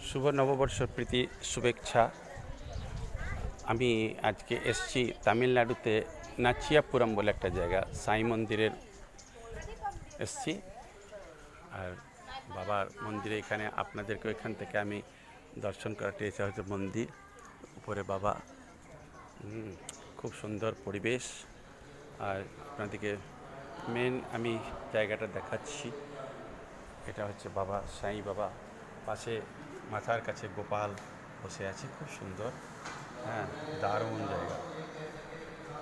শুভ নববর্ষের প্রীতি শুভেচ্ছা। আমি আজকে এসছি তামিলনাড়ুতে নাচিয়াপুরম বলে একটা জায়গা, সাই মন্দিরের এসছি। আর বাবার মন্দিরে এখানে আপনাদেরকে এখান থেকে আমি দর্শন করাতে এসে হচ্ছে মন্দির উপরে বাবা। খুব সুন্দর পরিবেশ। আর আপনাদেরকে মেন আমি জায়গাটা দেখাচ্ছি। এটা হচ্ছে বাবা সাই বাবা, পাশে মাথার কাছে গোপাল বসে আছে, খুব সুন্দর। হ্যাঁ, দারুণ জায়গা।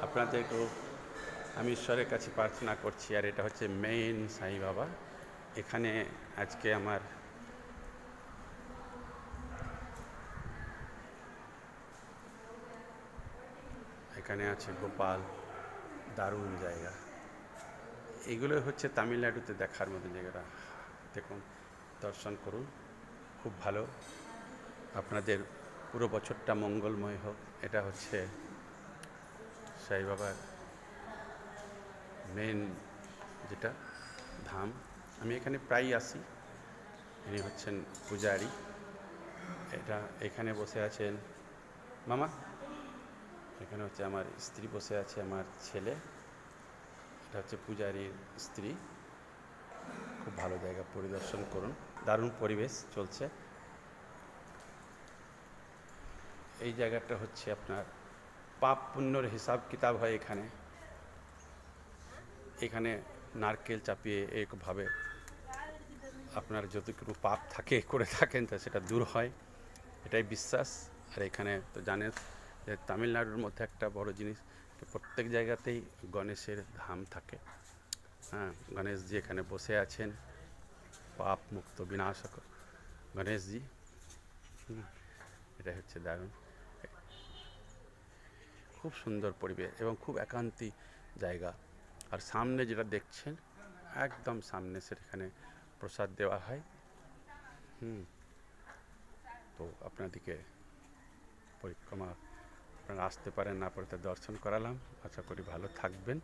আপনাদেরকেও আমি ঈশ্বরের কাছে প্রার্থনা করছি। আর এটা হচ্ছে মেইন সাই বাবা। এখানে আজকে আমার এখানে আছে গোপাল, দারুণ জায়গা। এগুলো হচ্ছে তামিলনাড়ুতে দেখার মতো জায়গাটা। দেখুন, দর্শন করুন, খুব ভালো। আপনাদের পুরো বছরটা মঙ্গলময় হোক। এটা হচ্ছে সাই বাবার মেন যেটা ধাম। আমি এখানে প্রায়ই আসি। ইনি হচ্ছেন পূজারী। এখানে বসে আছেন মামা। এখানে হচ্ছে আমার স্ত্রী বসে আছে, আমার ছেলে। এটা হচ্ছে পূজারীর স্ত্রী। খুব ভালো জায়গা, পরিদর্শন করুন। দারুণ পরিবেশ চলছে। এই জায়গাটা হচ্ছে আপনার পাপ পুণ্যর হিসাব কিতাব হয় এখানে। এখানে নারকেল চাপিয়ে একভাবে আপনার যতটুকু পাপ থাকে করে থাকেন তা সেটা দূর হয়, এটাই বিশ্বাস। আর এখানে তো জানেন যে তামিলনাড়ুর মধ্যে একটা বড় জিনিস, প্রত্যেক জায়গাতেই গণেশের ধাম থাকে। হ্যাঁ, গণেশজি এখানে বসে আছেন, পাপ মুক্ত বিনাশক গণেশজি। এটা হচ্ছে দারুণ, খুব সুন্দর পরিবেশ এবং খুব একান্তি জায়গা। আর সামনে যেটা দেখছেন, একদম সামনে সেখানে প্রসাদ দেওয়া হয়। তো আপনাদেরকে পরিক্রমা আপনারা আসতে পারেন, না পড়তে দর্শন করালাম। আশা করি ভালো থাকবেন।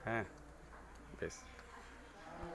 হ্যাঁ, বেশ।